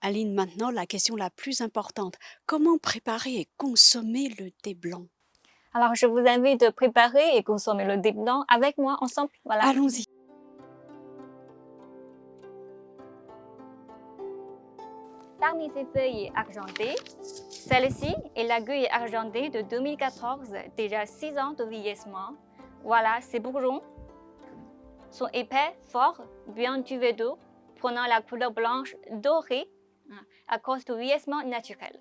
Aline, maintenant, la question la plus importante. Comment préparer et consommer le thé blanc? Alors, je vous invite de préparer et consommer le thé blanc avec moi ensemble. Voilà. Allons-y. Parmi ces feuilles argentées, celle-ci est l'aiguille argentée de 2014, déjà 6 ans de vieillissement. Voilà, ces bourgeons sont épais, forts, bien duvés d'eau, prenant la couleur blanche dorée à cause du vieillissement naturel.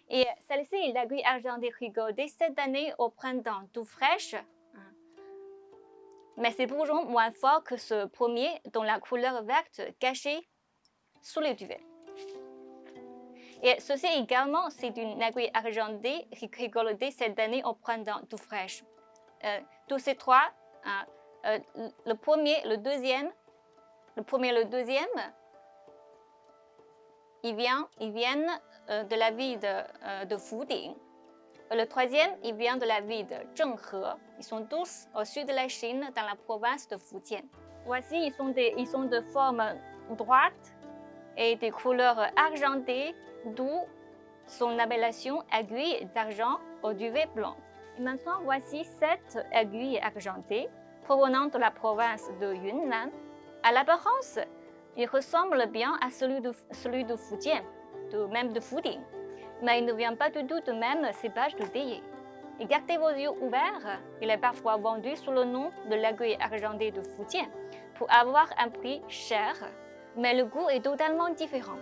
Et celle-ci est l'aiguille argentée récoltée cette année au printemps, tout fraîche. Mais ces bourgeons moins forts que ce premier, dont la couleur verte cachée sous les duvets. Et ceci également, c'est une aiguille argentée récoltée cette année au printemps, tout fraîche. Tous ces trois, le premier, le deuxième, ils viennent de la ville de Fuding. Le troisième, il vient de la ville de Zhenghe. Ils sont tous au sud de la Chine, dans la province de Fujian. Voici, ils sont de forme droite et de couleur argentée, d'où son appellation aiguille d'argent au duvet blanc. Et maintenant, voici 7 aiguilles argentées provenant de la province de Yunnan. À l'apparence, il ressemble bien à celui de Fujian, même de Fuding. Mais il ne vient pas du tout de même cépage de théier. Et gardez vos yeux ouverts, il est parfois vendu sous le nom de l'aiguille argentée de Fujian pour avoir un prix cher, mais le goût est totalement différent.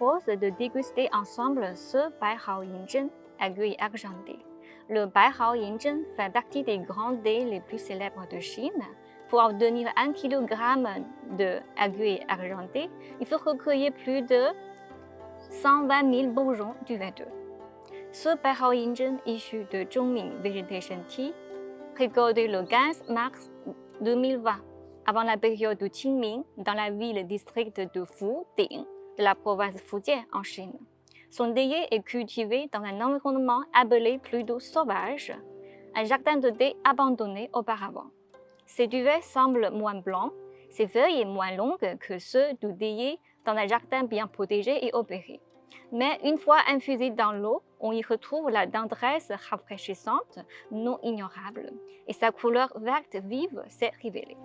propose de déguster ensemble ce Bai Hao Yin Zhen, aiguille argentée. Le Bai Hao Yin Zhen fait partie des grands thés les plus célèbres de Chine. Pour obtenir 1 kg d'aiguille argentée, il faut recueillir plus de 120 000 bourgeons du vin. Ce Bai Hao Yin Zhen issu de Zhongming Vegetation Tea, récolté le 15 mars 2020, avant la période de Qingming, dans la ville-district de Fuding, de la province Fujian en Chine. Son théier est cultivé dans un environnement appelé plutôt sauvage, un jardin de thé abandonné auparavant. Ses duvets semblent moins blancs, ses feuilles moins longues que ceux du théier dans un jardin bien protégé et opéré. Mais une fois infusé dans l'eau, on y retrouve la tendresse rafraîchissante, non ignorable, et sa couleur verte vive s'est révélée.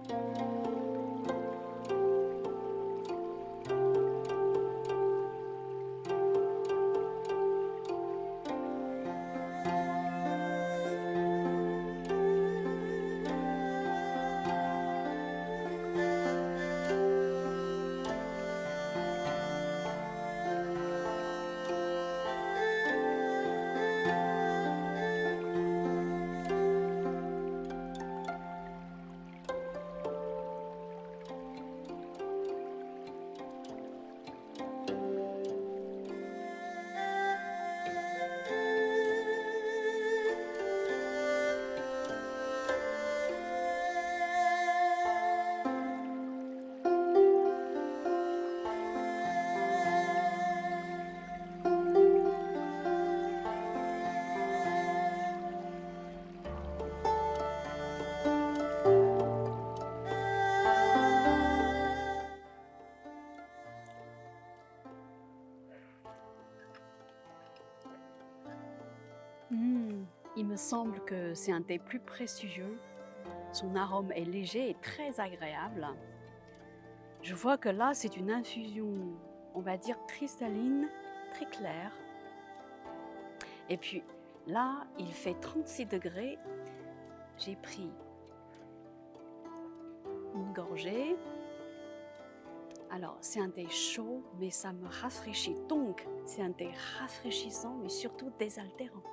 Il me semble que c'est un thé plus précieux. Son arôme est léger et très agréable. Je vois que là, c'est une infusion, on va dire cristalline, très claire. Et puis là, il fait 36 degrés. J'ai pris une gorgée. Alors, c'est un thé chaud, mais ça me rafraîchit. Donc, c'est un thé rafraîchissant, mais surtout désaltérant.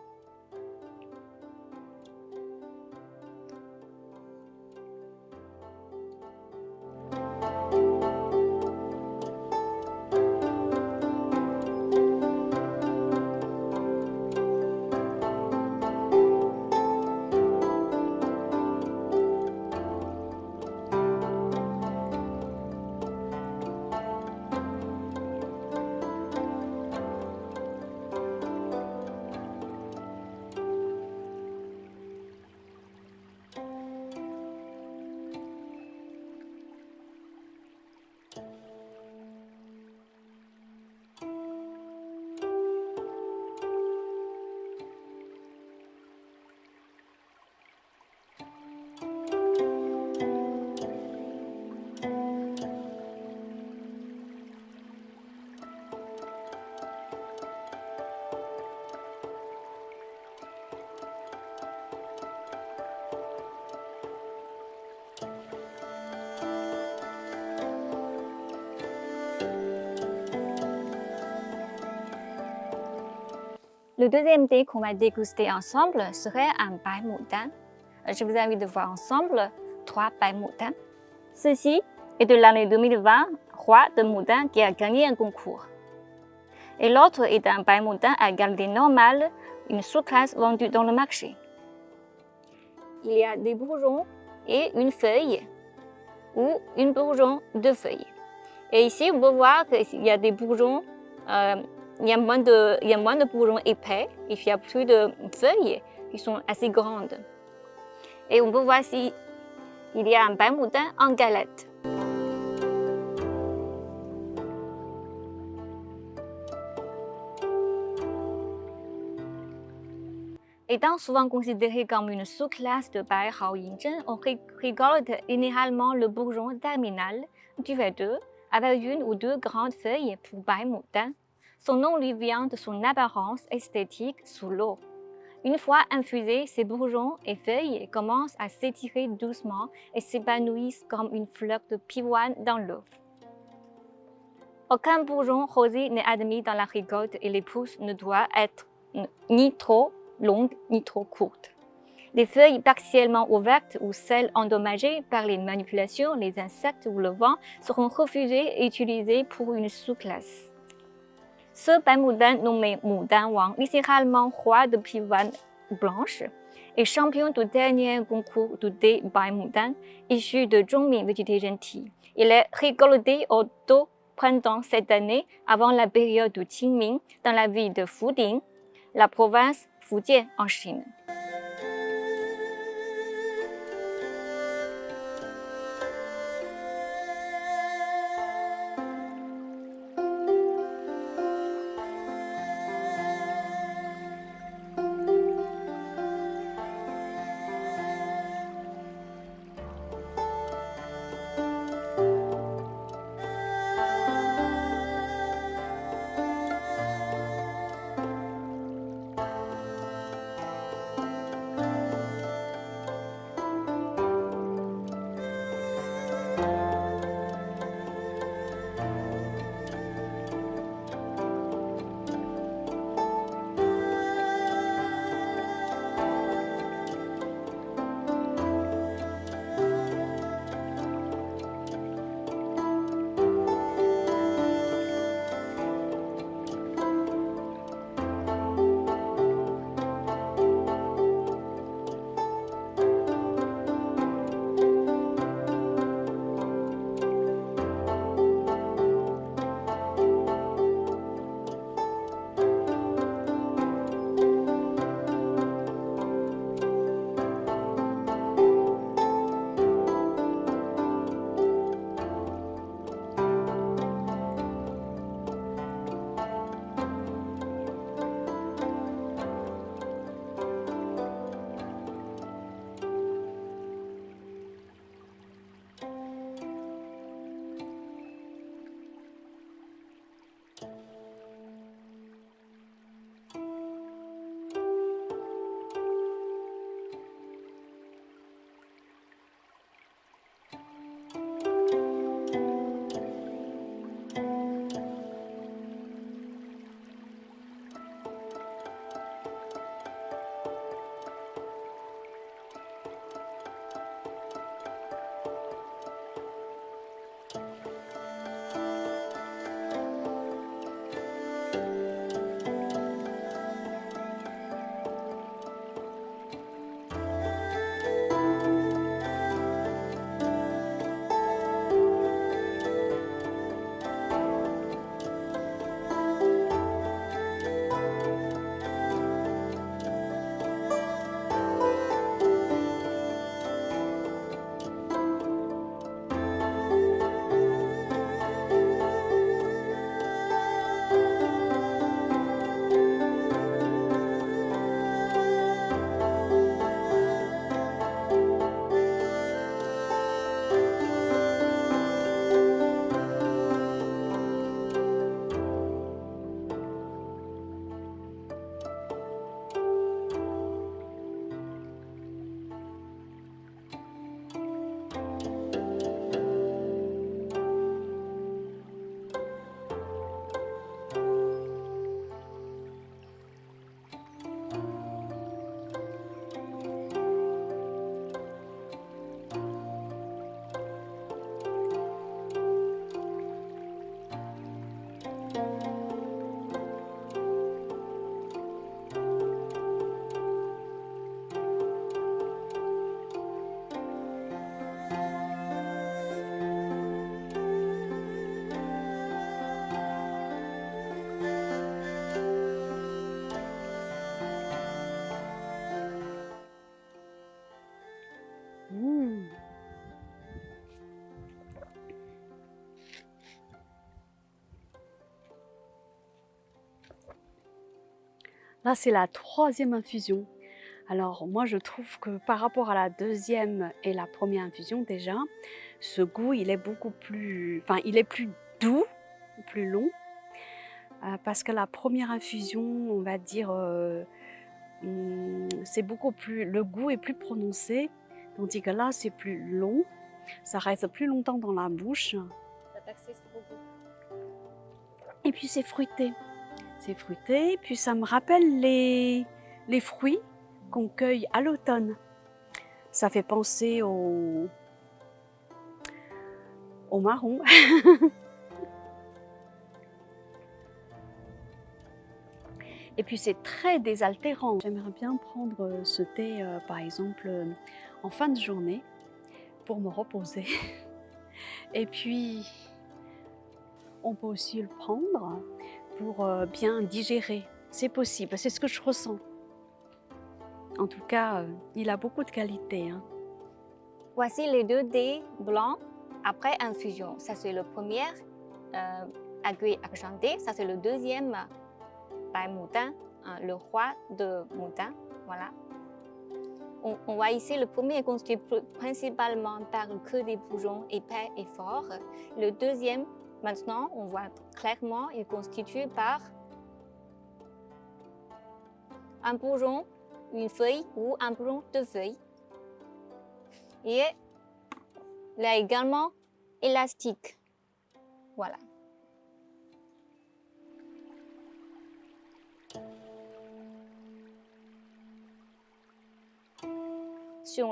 Le deuxième thé qu'on va déguster ensemble serait un Bai Mudan. Je vous invite de voir ensemble 3 Bai Mudan. Ceci est de l'année 2020, roi de Mudan qui a gagné un concours. Et l'autre est un Bai Mudan à qualité normale, une sous-classe vendue dans le marché. Il y a des bourgeons et une feuille, ou une bourgeon, 2 feuilles. Et ici, on peut voir qu'il y a des bourgeons. Il y a moins de bourgeons épais et puis il y a plus de feuilles qui sont assez grandes. Et on peut voir s'il y a un Bai Mudan en galette. Étant souvent considéré comme une sous-classe de Bai Hao Yin Zhen, on récolte généralement le bourgeon terminal du V2 avec 1 ou 2 grandes feuilles pour Bai Mudan. Son nom lui vient de son apparence esthétique sous l'eau. Une fois infusés, ces bourgeons et feuilles commencent à s'étirer doucement et s'épanouissent comme une fleur de pivoine dans l'eau. Aucun bourgeon rosé n'est admis dans la récolte et les pousses ne doivent être ni trop longues ni trop courtes. Les feuilles partiellement ouvertes ou celles endommagées par les manipulations, les insectes ou le vent seront refusées et utilisées pour une sous-classe. Ce Baimoudan nommé Moudan Wang, littéralement roi de pivane blanche, est champion du dernier concours du thé Baimoudan issu de Zhongmin Vegetation Tea. Il est récolté au printemps cette année avant la période du Qingming dans la ville de Fuding, la province Fujian en Chine. Là, c'est la troisième infusion. Alors moi, je trouve que par rapport à la deuxième et la première infusion déjà, ce goût, il est beaucoup plus... Enfin, il est plus doux, plus long. Parce que la première infusion, on va dire, c'est beaucoup plus... Le goût est plus prononcé, tandis que là, c'est plus long. Ça reste plus longtemps dans la bouche. Ça persiste beaucoup. Et puis c'est fruité. C'est fruité, puis ça me rappelle les fruits qu'on cueille à l'automne. Ça fait penser au marron. Et puis c'est très désaltérant. J'aimerais bien prendre ce thé, par exemple, en fin de journée pour me reposer. Et puis, on peut aussi le prendre pour bien digérer. C'est possible, c'est ce que je ressens. En tout cas, il a beaucoup de qualités, hein. Voici les 2 dés blancs après infusion. Ça, c'est le premier aiguille argentée. Ça, c'est le deuxième Bai Mudan, le roi de Mudan. Voilà. On voit ici, le premier est constitué principalement par que des bourgeons épais et forts. Le deuxième, maintenant, on voit clairement, il est constitué par un bourgeon, une feuille ou un bourgeon de feuilles. Et il est également élastique. Voilà. Si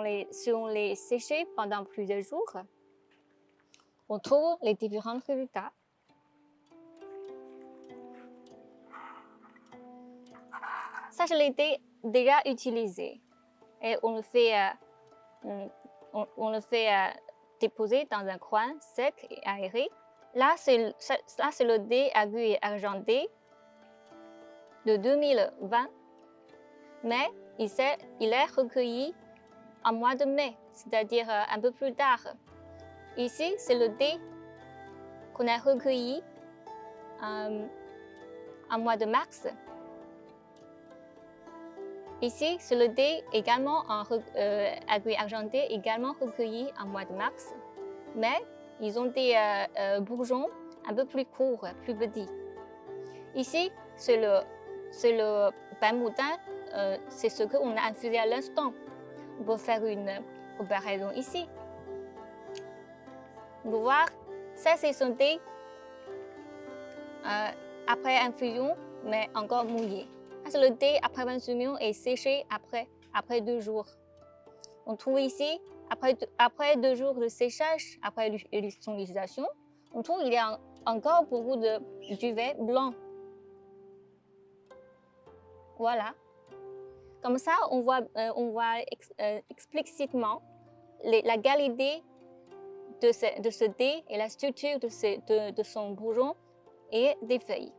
on les séchait pendant plusieurs jours, on trouve les différents résultats. Ça, je l'ai déjà utilisé. Et on le fait déposer dans un coin sec et aéré. Là, c'est le dé aiguille argenté de 2020. Mais il est recueilli en mois de mai, c'est-à-dire un peu plus tard. Ici, c'est le dé qu'on a recueilli en mois de mars. Ici, c'est le dé également en aiguille argentée, également recueilli en mois de mars. Mais ils ont des bourgeons un peu plus courts, plus petits. Ici, c'est le Bai Mudan, c'est ce qu'on a infusé à l'instant. On peut faire une comparaison ici. On peut voir, ça c'est son thé après infusion, mais encore mouillé. Ça c'est le thé après infusion et séché après 2 jours. On trouve ici, après 2 jours de séchage, après son utilisation, on trouve qu'il y a encore beaucoup de duvet blanc. Voilà. Comme ça, on voit explicitement la qualité de ce thé et la structure de son bourgeon et des feuilles.